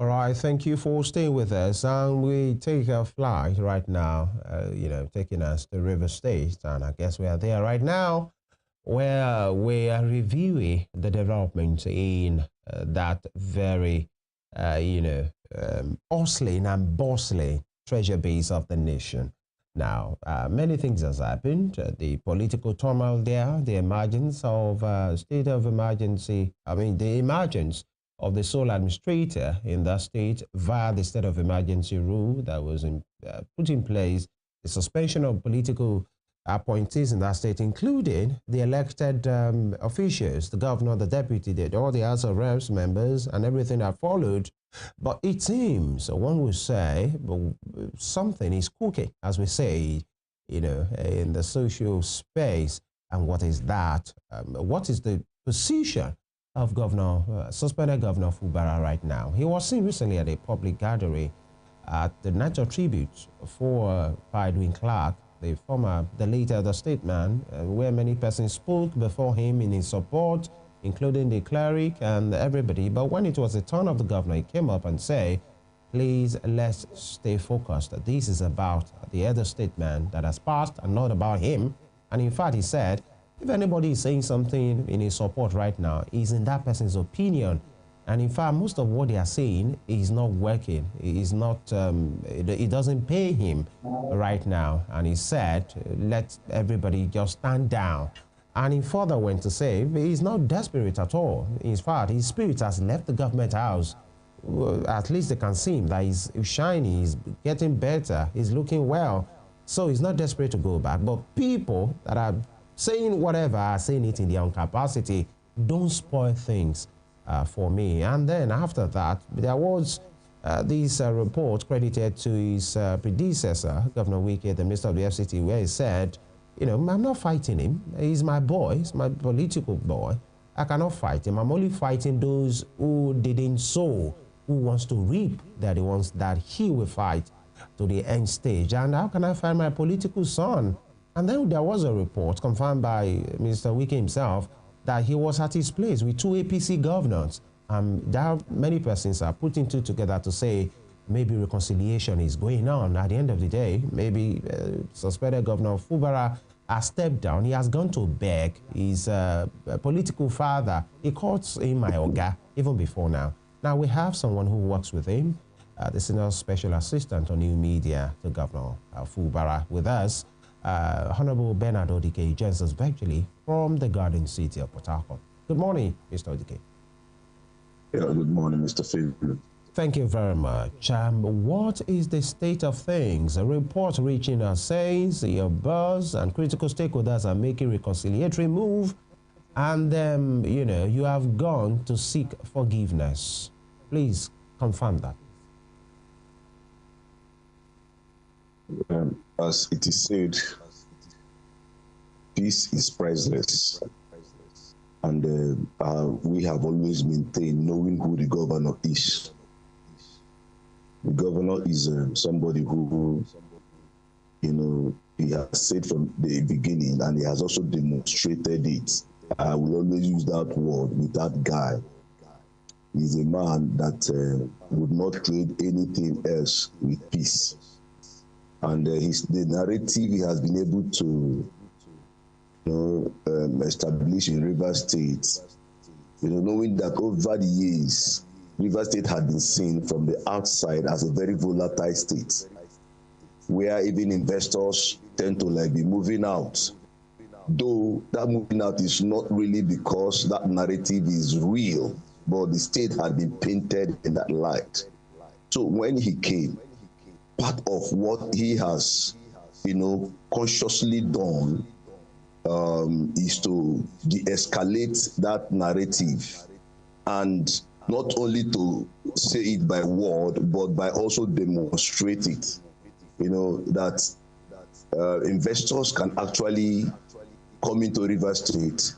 All right, thank you for staying with us. And we take a flight right now, taking us to River State. And I guess we are there right now where we are reviewing the developments in that very, bustling and bustling treasure base of the nation. Now, many things has happened. The political turmoil there, the emergence of state of emergency, the emergence of the sole administrator in that state via the state of emergency rule that was put in place, the suspension of political appointees in that state, including the elected officials, the governor, the deputy, all the House of Reps members, and everything that followed. But it seems, one would say, something is cooking, as we say, in the social space. And what is that? What is the position of suspended Governor Fubara right now? He was seen recently at a public gathering at the natural tribute for Edwin Clark, the late elder statesman, where many persons spoke before him in his support, including the cleric and everybody. But when it was the turn of the governor, he came up and said, please, let's stay focused. This is about the elder statesman that has passed and not about him. And in fact, he said, if anybody is saying something in his support right now, it's in that person's opinion. And in fact, most of what they are saying is not working. It doesn't pay him right now. And he said, let everybody just stand down. And he further went to say, he's not desperate at all. In fact, his spirit has left the government house. At least they can see him that he's shining, he's getting better, he's looking well. So he's not desperate to go back. But people that are saying whatever are saying it in their own capacity. Don't spoil things for me. And then after that, there was this report credited to his predecessor, Governor Wike, the Minister of the FCT, where he said, I'm not fighting him. He's my boy. He's my political boy. I cannot fight him. I'm only fighting those who didn't sow, who wants to reap. They're the ones that he will fight to the end stage. And how can I find my political son? And then there was a report confirmed by Mr. Wike himself that he was at his place with two APC governors. There many persons are putting two together to say maybe reconciliation is going on. At the end of the day, maybe suspended Governor Fubara has stepped down. He has gone to beg his political father. He calls him my Oga even before now. Now we have someone who works with him, the Senior Special Assistant on New Media to Governor Fubara with us. Honorable Bernard Odike joins us virtually from the Garden City of Port Harcourt. Good morning, Mr. Odike. Yeah, good morning, Mr. Feud. Thank you very much. What is the state of things? A report reaching us says your boss and critical stakeholders are making reconciliatory move, and you have gone to seek forgiveness. Please confirm that. As it is said, peace is priceless. And we have always maintained knowing who the governor is. The governor is somebody who, he has said from the beginning, and he has also demonstrated it. I will always use that word with that guy. He's a man that would not trade anything else with peace. And the narrative he has been able to establish in Rivers State, knowing that over the years, Rivers State had been seen from the outside as a very volatile state, where even investors tend to be moving out. Though that moving out is not really because that narrative is real, but the state had been painted in that light. So when he came, part of what he has, consciously done is to de-escalate that narrative, and not only to say it by word, but by also demonstrate it. That investors can actually come into River State,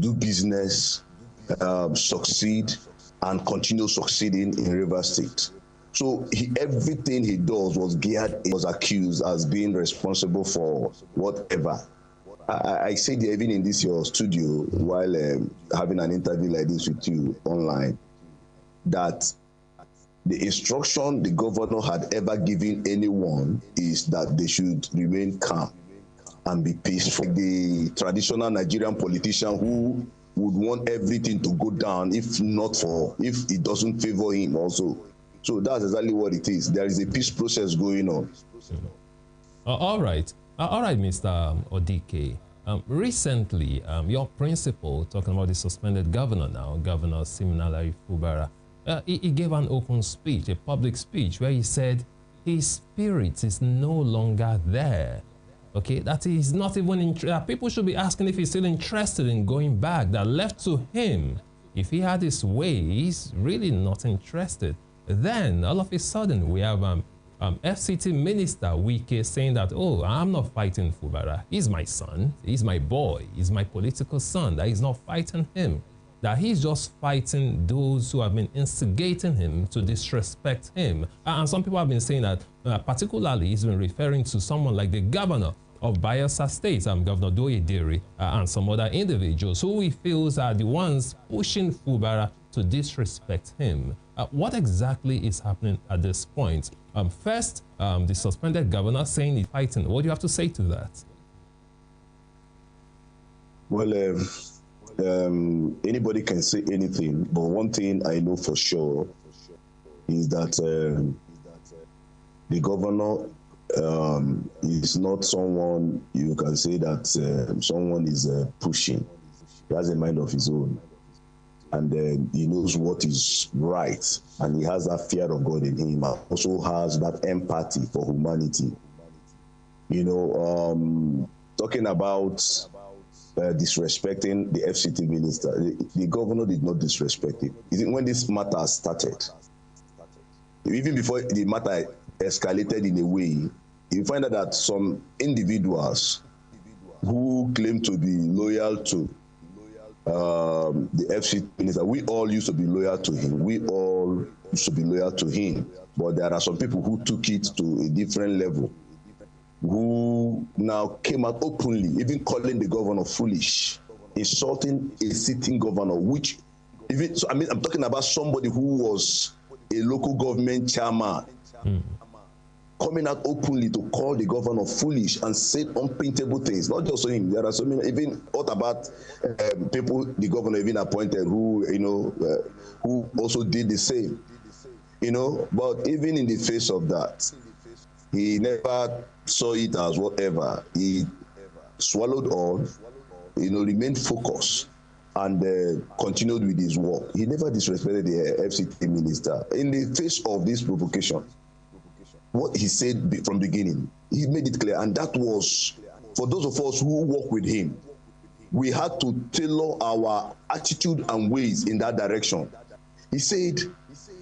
do business, succeed, and continue succeeding in River State. So everything he does was accused as being responsible for whatever. I said even in this your studio while having an interview like this with you online, that the instruction the governor had ever given anyone is that they should remain calm and be peaceful. The traditional Nigerian politician who would want everything to go down if it doesn't favor him also. So that's exactly what it is. There is a peace process going on. All right, Mr. Odike. Recently, your principal, talking about the suspended governor now, Governor Sim Fubara, he gave an open speech, a public speech, where he said his spirit is no longer there. Okay, that he's not even people should be asking if he's still interested in going back. That left to him, if he had his way, he's really not interested. Then all of a sudden we have FCT Minister Wike saying that, oh, I'm not fighting Fubara. He's my son. He's my boy. He's my political son. That he's not fighting him. That he's just fighting those who have been instigating him to disrespect him. And some people have been saying that, particularly he's been referring to someone like the governor of Bayelsa State, Governor Doyedere, and some other individuals who he feels are the ones pushing Fubara to disrespect him. What exactly is happening at this point? First, the suspended governor saying he's fighting. What do you have to say to that? Well, anybody can say anything, but one thing I know for sure is that the governor is not someone you can say that someone is pushing. He has a mind of his own, and he knows what is right, and he has that fear of God in him. Also has that empathy for humanity. You know, talking about disrespecting the FCT minister, the governor did not disrespect him. When this matter started, even before the matter escalated in a way, you find out that some individuals who claim to be loyal to the FCT minister, we all used to be loyal to him. We all used to be loyal to him. But there are some people who took it to a different level, who now came out openly, even calling the governor foolish, insulting a sitting governor, which even, so I mean, I'm talking about somebody who was a local government chairman, coming out openly to call the governor foolish and say unprintable things. Not just him, there are so many, even what about people the governor even appointed who, you know, who also did the same, you know. But even in the face of that, he never saw it as whatever. He swallowed on, you know, remained focused, and continued with his work. He never disrespected the FCT minister. In the face of this provocation, what he said from the beginning, he made it clear, and that was, for those of us who work with him, we had to tailor our attitude and ways in that direction. He said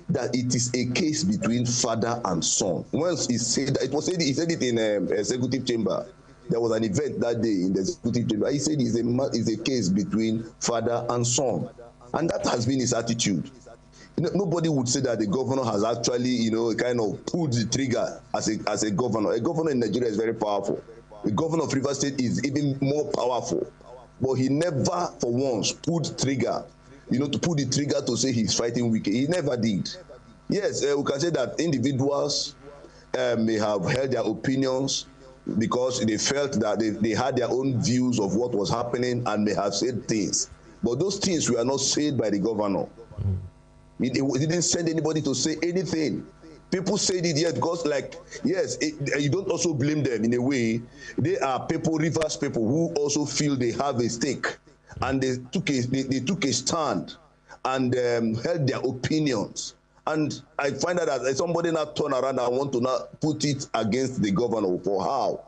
that it is a case between father and son. Once he said that, he said it in executive chamber. There was an event that day in the executive chamber. He said it's a case between father and son, and that has been his attitude. Nobody would say that the governor has actually, you know, kind of pulled the trigger as a governor. A governor in Nigeria is very powerful. The governor of Rivers State is even more powerful, but he never, for once, pulled trigger. You know, to pull the trigger to say he's fighting Wike. He never did. Yes, we can say that individuals may have held their opinions because they felt that they had their own views of what was happening and may have said things. But those things were not said by the governor. He didn't send anybody to say anything. People said it here because, like, yes, you don't also blame them in a way. They are people, Rivers people, who also feel they have a stake, and they took a stand and held their opinions. And I find out that somebody now turn around and want to now put it against the governor for how.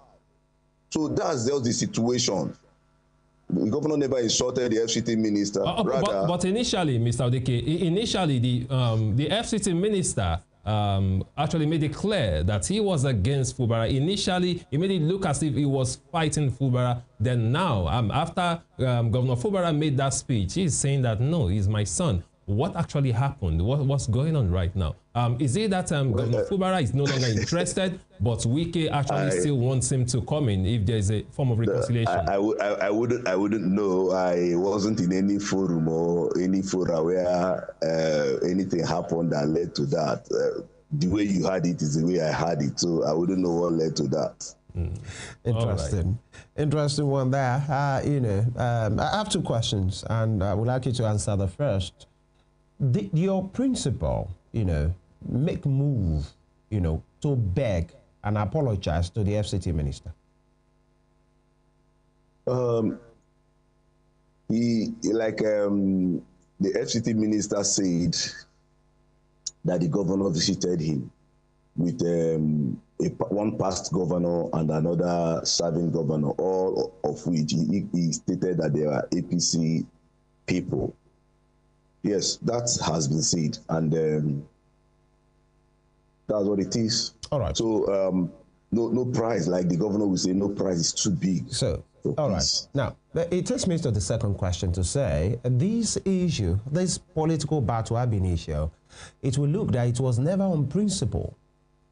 So that's just the situation. The governor never insulted the FCT minister. But initially, Mr. Odike, initially the FCT minister actually made it clear that he was against Fubara. Initially, he made it look as if he was fighting Fubara. Then now, after Governor Fubara made that speech, he's saying that, no, he's my son. what actually happened? What's going on right now? Is it that Governor Fubara is no longer interested, but Wike actually still wants him to come in if there is a form of reconciliation? I wouldn't know. I wasn't in any forum or any fora where anything happened that led to that. The way you had it is the way I had it, so I wouldn't know what led to that. Interesting. Right. Interesting one there. I have two questions, and I would like you to answer the first. Did your principal, make move, to beg and apologize to the FCT minister? The FCT minister said that the governor visited him with one past governor and another serving governor, all of which he stated that they are APC people. Yes, that has been said, and that's what it is. All right. So no price, like the governor will say, no price is too big. So all right. Now, it takes me to the second question to say, this issue, this political battle ab initio, it will look that it was never on principle.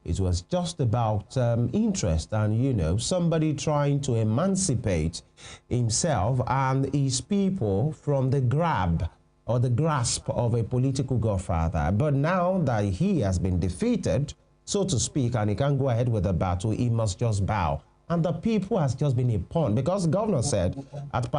It was just about interest and, somebody trying to emancipate himself and his people from the grab or the grasp of a political godfather. But now that he has been defeated, so to speak, and he can't go ahead with the battle, he must just bow. And the people has just been a pawn, because the governor said at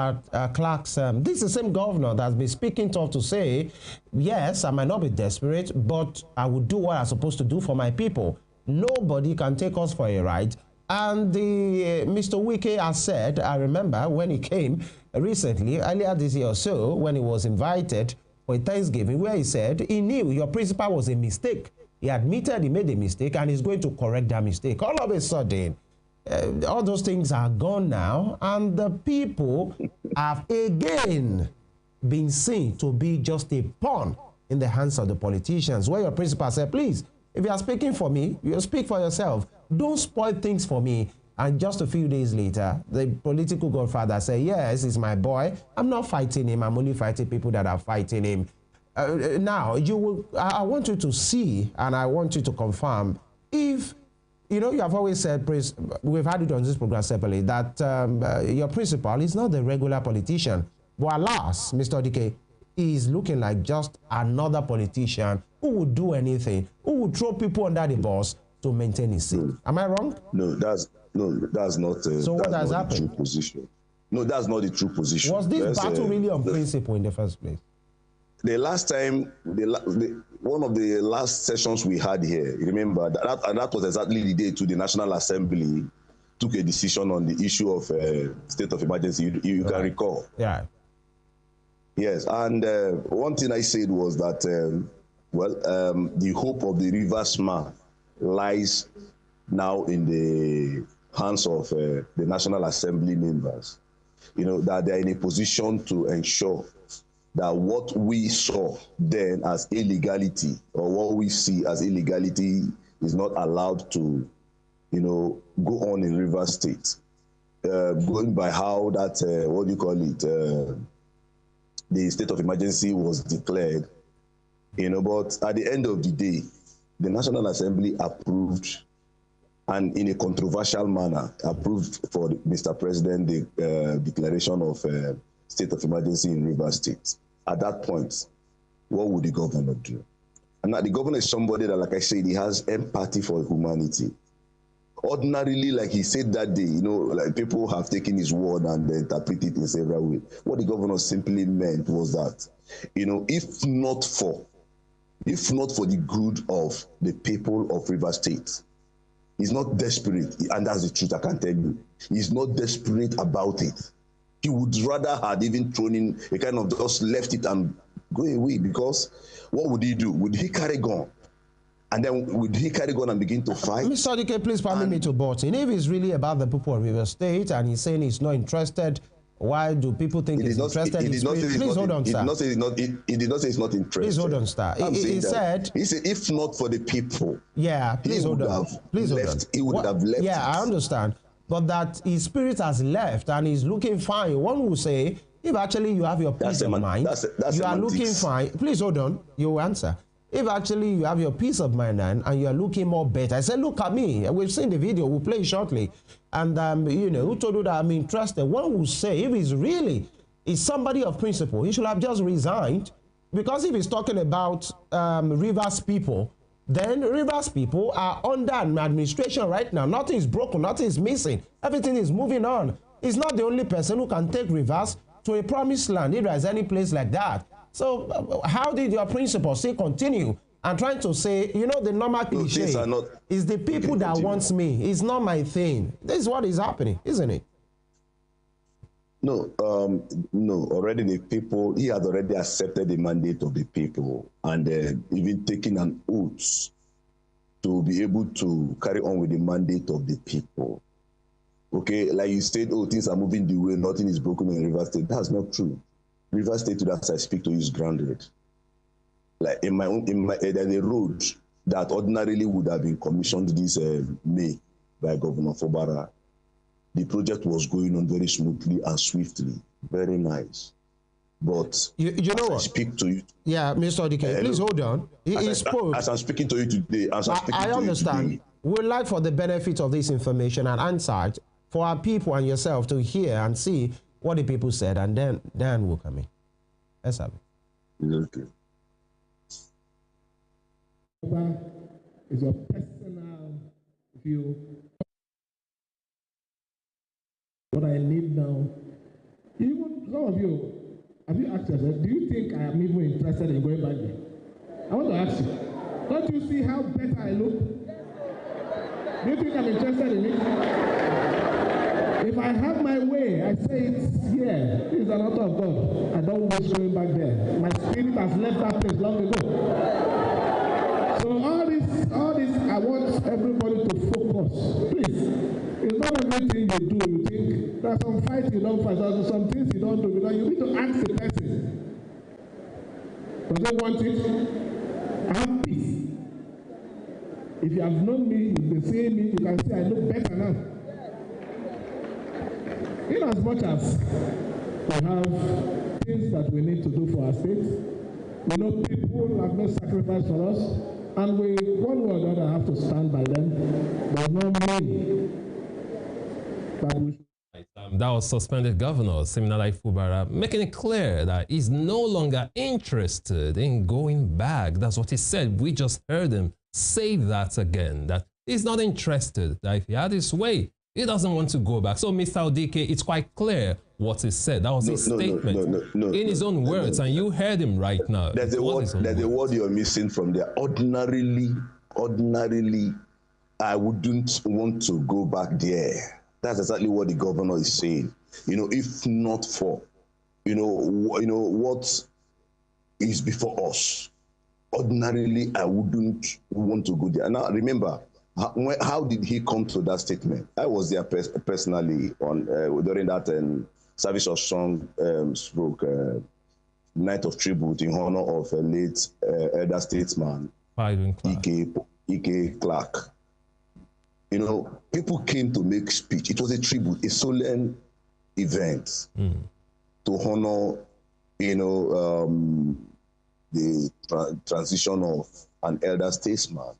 Clark's, this is the same governor that's been speaking tough to say, yes, I might not be desperate, but I will do what I'm supposed to do for my people. Nobody can take us for a ride. And Mr. Wike has said, I remember when he came recently, earlier this year or so, when he was invited for a Thanksgiving, where he said he knew your principal was a mistake. He admitted he made a mistake and he's going to correct that mistake. All of a sudden, all those things are gone now, and the people have again been seen to be just a pawn in the hands of the politicians, where your principal said, please, if you are speaking for me, you speak for yourself. Don't spoil things for me. And just a few days later, the political godfather said, yes, he's my boy. I'm not fighting him. I'm only fighting people that are fighting him. Now, I want you to see, and I want you to confirm, if, you have always said, we've had it on this program separately, that your principal is not the regular politician. But alas, Mr. Odike, he is looking like just another politician who would do anything, who would throw people under the bus to maintain his seat. Am I wrong? No, that's not. So what has happened? True position. No, that's not the true position. Was this battle really on principle in the first place? The last time, one of the last sessions we had here, remember that was exactly the day to the National Assembly took a decision on the issue of state of emergency. You can recall. Yeah. Yes, and one thing I said was that, the hope of the Rivers man lies now in the hands of the National Assembly members, that they're in a position to ensure that what we saw then as illegality, or what we see as illegality, is not allowed to, go on in Rivers State. Going by how that, the state of emergency was declared, but at the end of the day, the National Assembly approved, and in a controversial manner, approved for Mr. President the declaration of state of emergency in Rivers State. At that point, what would the governor do? And now the governor is somebody that, like I said, he has empathy for humanity. Ordinarily, like he said that day, like people have taken his word and interpreted it in several ways. What the governor simply meant was that, if not for the good of the people of Rivers State, he's not desperate, and that's the truth I can tell you. He's not desperate about it. He would rather had even thrown in a kind of just left it and go away, because what would he do? Would he carry gun? And then would he carry gun and begin to fight? Mr. Odike, please permit me to butt in. If it's really about the people of Rivers State and he's saying he's not interested, why do people think he's interested? Please hold on, sir. He did not say he's not interested. Please hold on, sir. He said, if not for the people, yeah, please hold on. Please hold on. He would have left. Yeah, I understand. But that his spirit has left and he's looking fine. One will say If actually you have your peace of mind, you are looking fine. Please hold on, you will answer. If actually you have your peace of mind and you are looking more better, I said, look at me. We've seen the video. We'll play it shortly. And, you know, who told you that I'm interested? One will say, if he's really is somebody of principle, he should have just resigned. Because if he's talking about Rivers people, then Rivers people are under an administration right now. Nothing is broken. Nothing is missing. Everything is moving on. He's not the only person who can take Rivers to a promised land if there's any place like that. So how did your principal still continue and trying to say, you know, the normal cliche is the people that wants me. It's not my thing. This is what is happening, isn't it? No, no. Already the people, he had already accepted the mandate of the people and even taken an oath to be able to carry on with the mandate of the people. Okay, like you said, oh, things are moving the way, nothing is broken in Rivers State. That's not true. Rivers State, as I speak to you, is grounded. Like there's a road that ordinarily would have been commissioned this May by Governor Fubara. The project was going on very smoothly and swiftly, very nice. But you know what? I speak to you. Yeah, Mr. DK, please hold on. He spoke. As I'm speaking to you today, I understand. We'd like for the benefit of this information and insight for our people and yourself to hear and see what the people said, and then we'll come in. Let's have it. Okay. Is your personal view. What I need now. Even some of you, have you asked yourself, do you think I am even interested in going back there? I want to ask you, don't you see how better I look? Do you think I'm interested in it? If I have my way, I say it's here. This is an order of God. I don't wish going back there. My spirit has left that place long ago. So all this, I want everybody to focus. Please. It's not everything you do, you think. There's some fights you don't fight, there's some things you don't do. Because you need to ask the person. Does they want it? Have peace. If you have known me, you've been seeing me, you can see I look better now. In as much as we have things that we need to do for our state, we know people have made sacrifice for us, and we, one way or another, have to stand by them. There's no meaning that we should. That was suspended Governor Sim Fubara making it clear that he's no longer interested in going back. That's what he said. We just heard him say that again, that he's not interested, that if he had his way, he doesn't want to go back. So, Mr. Odike, it's quite clear what he said. That was his statement in his own words, and you heard him right now. There's a word you're missing from there. Ordinarily, I wouldn't want to go back there. That's exactly what the governor is saying. You know, if not for, you know what is before us. Ordinarily, I wouldn't want to go there. Now, remember, how did he come to that statement? I was there personally on during that service of song stroke night of tribute in honor of a late elder statesman, Ike Clark. You know, people came to make speech. It was a tribute, a solemn event to honor, you know, the transition of an elder statesman.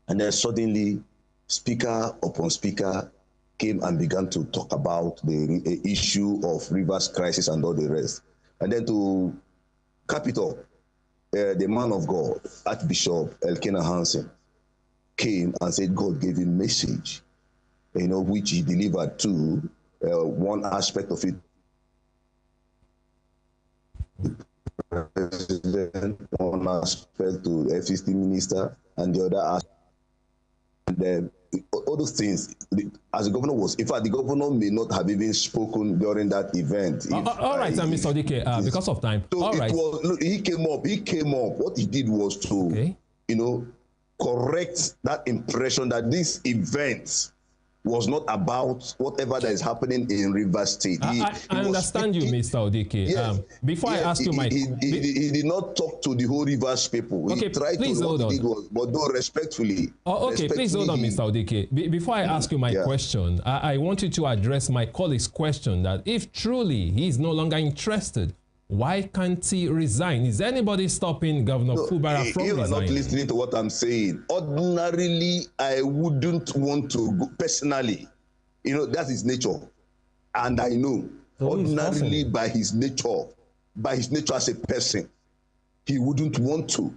And then suddenly, speaker upon speaker came and began to talk about the issue of Rivers crisis and all the rest. And then to cap it up, the man of God, Archbishop Elkanah Hansen, came and said God gave him message, you know, which he delivered to one aspect of it. President, one aspect to the FCC minister, and the other aspect. And then all those things, as the governor was, in fact, the governor may not have even spoken during that event. All right, Mr. Odike, because of time. So all right. Look, he came up. What he did was to, you know, correct that impression that this event was not about whatever that is happening in Rivers State. I understand you, Mr. Odike. Yes, before I ask you my... He did not talk to the whole Rivers people. Okay, he tried please to hold on. But no, respectfully. Okay, please hold on, Mr. Odike. Before I ask you my question, I want you to address my colleague's question that if truly he is no longer interested, why can't he resign? Is anybody stopping Governor Fubara from resigning? You are not listening to what I'm saying. Ordinarily, I wouldn't want to go personally. You know, that's his nature. And I know, ordinarily by his nature as a person, he wouldn't want to.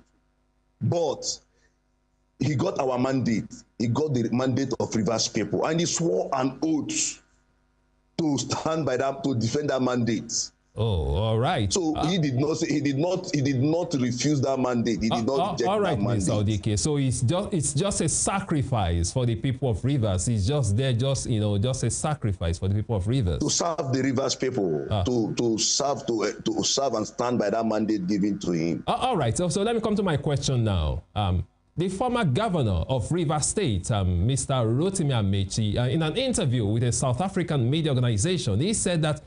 But he got our mandate. He got the mandate of Rivers people. And he swore an oath to stand by that, to defend that mandate. Oh, all right. So he did not refuse that mandate. He did not reject all right, that mandate. Mr. Odike. So it's just a sacrifice for the people of Rivers. It's just there, just a sacrifice for the people of Rivers. To serve the Rivers people, to serve and stand by that mandate given to him. All right. So let me come to my question now. The former governor of Rivers State, Mr. Rotimi Amechi, in an interview with a South African media organization, he said that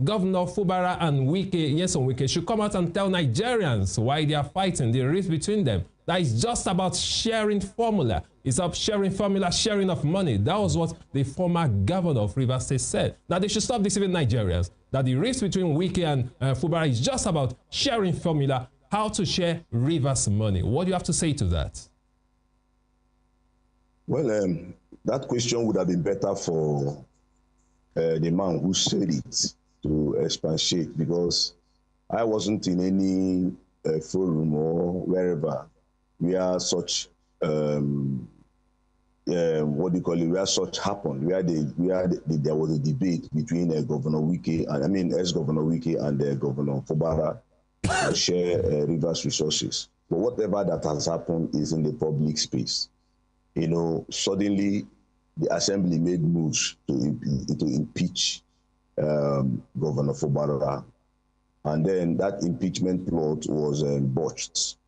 Governor Fubara and Nyesom Wike should come out and tell Nigerians why they are fighting, the rift between them. That is just about sharing formula. It's about sharing formula, sharing of money. That was what the former governor of Rivers State said. That they should stop deceiving Nigerians. That the rift between Wike and Fubara is just about sharing formula, how to share Rivers money. What do you have to say to that? Well, that question would have been better for the man who said it to expatiate, because I wasn't in any forum or wherever where such where such happened, where there was a debate between Governor Wike and ex-Governor Wike and Governor Fubara to share Rivers resources. But whatever that has happened is in the public space. You know, suddenly the assembly made moves to impeach Governor Fubara, and then that impeachment plot was botched.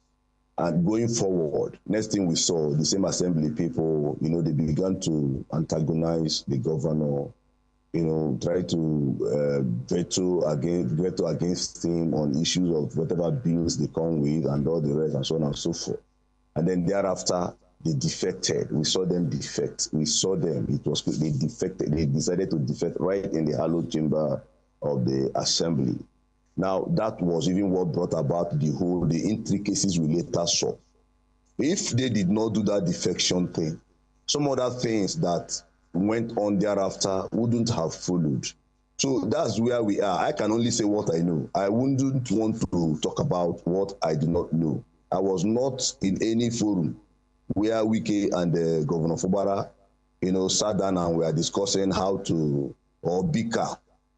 And going forward, next thing we saw, the same assembly people, they began to antagonize the governor, try to veto against him on issues of whatever bills they come with and all the rest and so on and so forth. And then thereafter, they defected. We saw them defect. We saw them. They defected. They decided to defect right in the hallowed chamber of the assembly. Now, that was even what brought about the intricacies we later saw. If they did not do that defection thing, some other things that went on thereafter wouldn't have followed. So that's where we are. I can only say what I know. I wouldn't want to talk about what I do not know. I was not in any forum where Wike and Governor Fubara, sat down and we are discussing how to, or bicker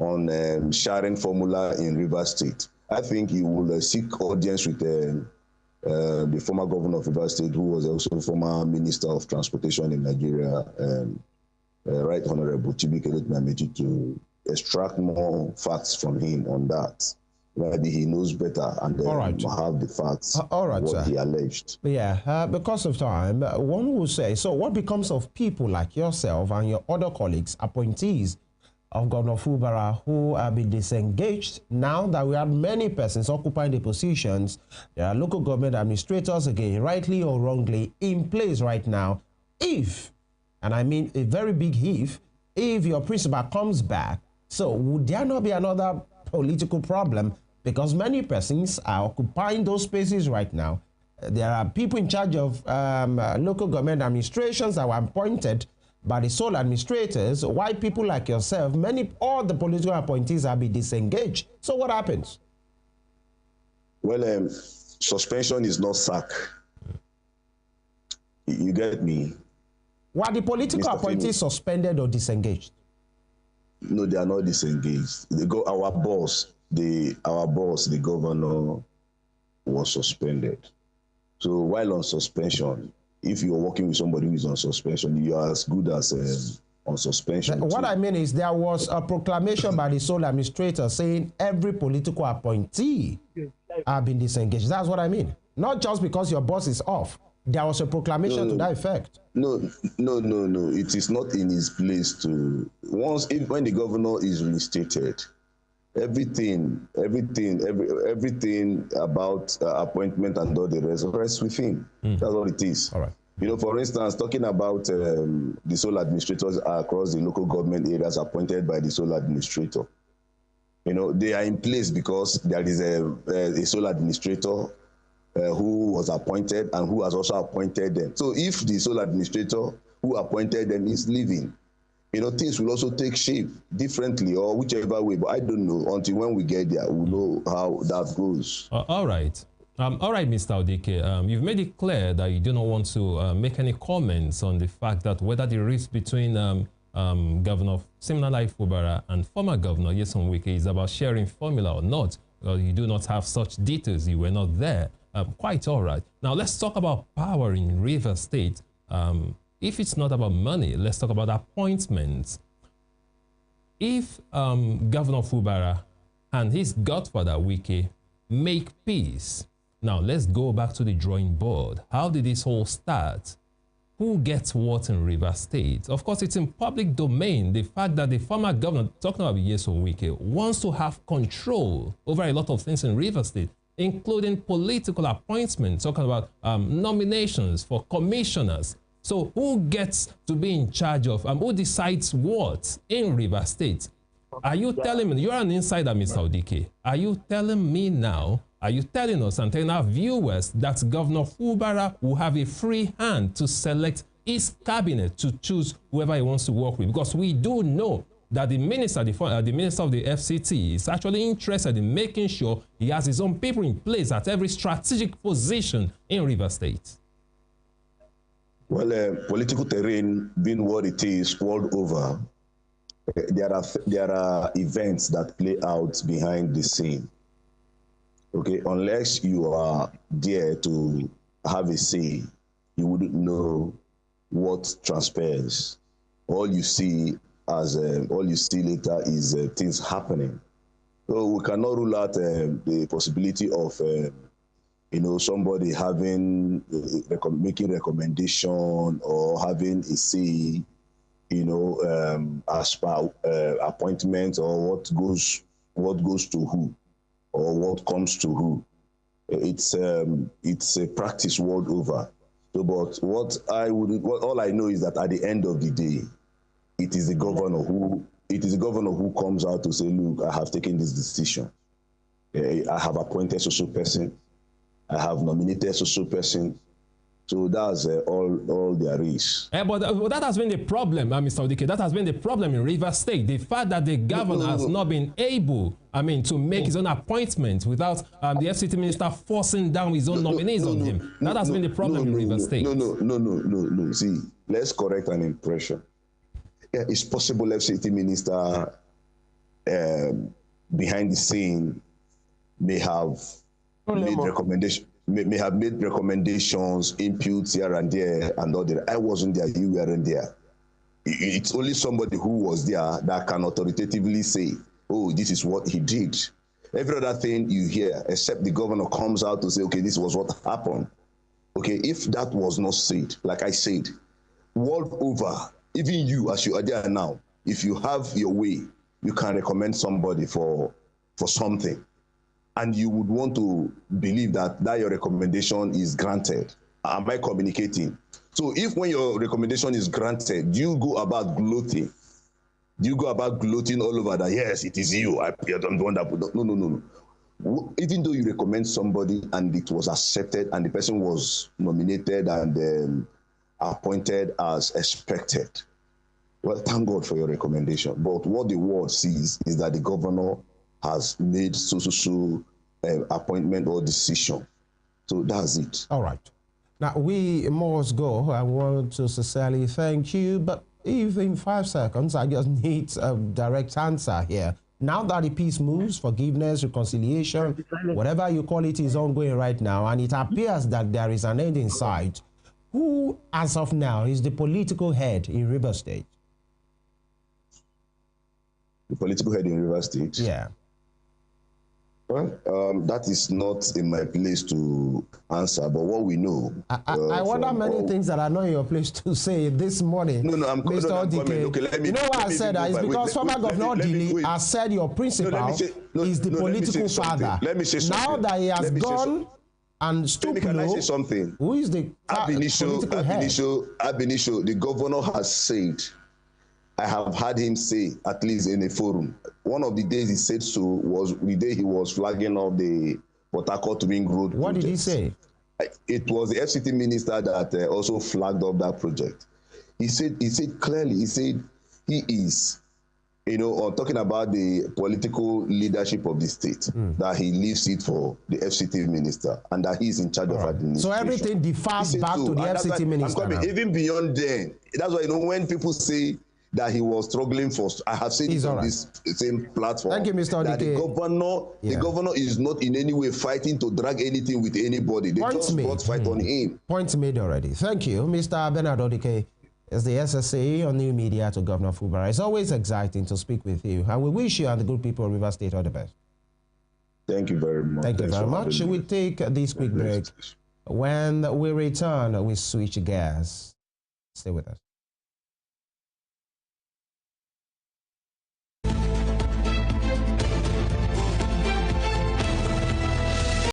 on sharing formula in Rivers State. I think he will seek audience with the former governor of Rivers State, who was also former Minister of Transportation in Nigeria, Right Honorable Chibike Amechi, to extract more facts from him on that. Maybe he knows better and have the facts what he alleged. Yeah, because of time, one will say, so what becomes of people like yourself and your other colleagues, appointees of Governor Fubara, who have been disengaged now that we have many persons occupying the positions? There are local government administrators, again, rightly or wrongly, in place right now. If, and I mean a very big if your principal comes back, so would there not be another political problem? Because many persons are occupying those spaces right now. There are people in charge of local government administrations that were appointed by the sole administrators, while people like yourself, all the political appointees have been disengaged. So what happens? Well, suspension is not sack. You get me? Were the political appointees suspended or disengaged? No, they are not disengaged. Our boss, the governor, was suspended. So while on suspension, if you're working with somebody who is on suspension, you are as good as on suspension. What I mean is there was a proclamation by the sole administrator saying every political appointee have been disengaged. That's what I mean. Not just because your boss is off. There was a proclamation to that effect. No. It is not in his place to, when the governor is reinstated, everything about appointment and all the rest rests with him. That's all it is. All right. You know, for instance, talking about the sole administrators across the local government areas appointed by the sole administrator. You know, they are in place because there is a sole administrator who was appointed and who has also appointed them. So if the sole administrator who appointed them is leaving, you know, things will also take shape differently or whichever way. But I don't know. Until when we get there, we'll know how that goes. All right. All right, Mr. Odike, you've made it clear that you do not want to make any comments on the fact that whether the rift between Governor Sim Fubara and former Governor Nyesom Wike is about sharing formula or not. You do not have such details. You were not there. Quite all right. Now, let's talk about power in Rivers State. If it's not about money, let's talk about appointments. If Governor Fubara and his godfather Wike make peace, now let's go back to the drawing board. How did this all start? Who gets what in Rivers State? Of course, it's in public domain. The fact that the former governor, talking about Nyesom Wike, wants to have control over a lot of things in Rivers State, including political appointments, talking about nominations for commissioners. So who gets to be in charge of, who decides what in Rivers State? Are you telling me, you're an insider, Mr. Odike, are you telling me now, are you telling us and telling our viewers that Governor Fubara will have a free hand to select his cabinet to choose whoever he wants to work with? Because we do know that the minister of the FCT is actually interested in making sure he has his own people in place at every strategic position in Rivers State. Well, political terrain being what it is world over, there are events that play out behind the scene. Okay, unless you are there to have a say, you wouldn't know what transpires. All you see later is things happening. So we cannot rule out the possibility of somebody having making recommendation or having a say, as per appointment or what goes to who or what comes to who. It's a practice world over. So, but all I know is that at the end of the day, it is the governor who comes out to say, look, I have taken this decision. I have appointed social person. I have nominated social person. So that's all there is. But that has been the problem, Mr. Odike. That has been the problem in Rivers State. The fact that the governor has not been able, to make his own appointment without the FCT minister forcing down his own nominees on him. That has been the problem in Rivers State. No. See, let's correct an impression. Yeah, it's possible FCT minister behind the scene may have made recommendations. May have made recommendations, inputs here and there, and all that. I wasn't there, you weren't there. It's only somebody who was there that can authoritatively say, oh, this is what he did. Every other thing you hear, except the governor comes out to say, okay, this was what happened. Okay, if that was not said, like I said, world over, even you, as you are there now, if you have your way, you can recommend somebody for something. And you would want to believe that your recommendation is granted. Am I communicating? So if when your recommendation is granted, do you go about gloating? Do you go about gloating all over that, yes, it is you, I'm the one that put. No. Even though you recommend somebody and it was accepted and the person was nominated and appointed as expected, well, thank God for your recommendation. But what the world sees is that the governor has made so appointment or decision. So that's it. All right. Now, we must go. I want to sincerely thank you, but if in 5 seconds, I just need a direct answer here. Now that the peace moves, forgiveness, reconciliation, whatever you call it, is ongoing right now, and it appears that there is an end in sight, who, as of now, is the political head in Rivers State? The political head in Rivers State? Yeah. Well, that is not in my place to answer, but what we know... I wonder many things that are not in your place to say this morning. No, I'm Mr. coming. Okay, let me... You know why I said that? It's because former Governor Dili has said your principal is the political father. Let me say something. Now that he has gone and stooped Can I say low, something? who is the political head? Ab initio, the governor has said, I have had him say, at least in a forum, one of the days he said so was the day he was flagging off the Port Harcourt Ring Road What project. did he say? It was the FCT minister that also flagged up that project. He said clearly, he said he is, talking about the political leadership of the state, that he leaves it for the FCT minister and that he is in charge of administration. So everything defers back to the FCT minister. Even beyond then, that's why, when people say that he was struggling for, I have said it on this same platform. Thank you, Mr. That the governor is not in any way fighting to drag anything with anybody. They just brought fight on him. Points made already. Thank you. Mr. Bernard Odike is the SSA on new media to Governor Fubara. It's always exciting to speak with you, and we wish you and the good people of River State all the best. Thank you very much. Thank you very much. We'll take this quick break. When we return, we switch gears. Stay with us.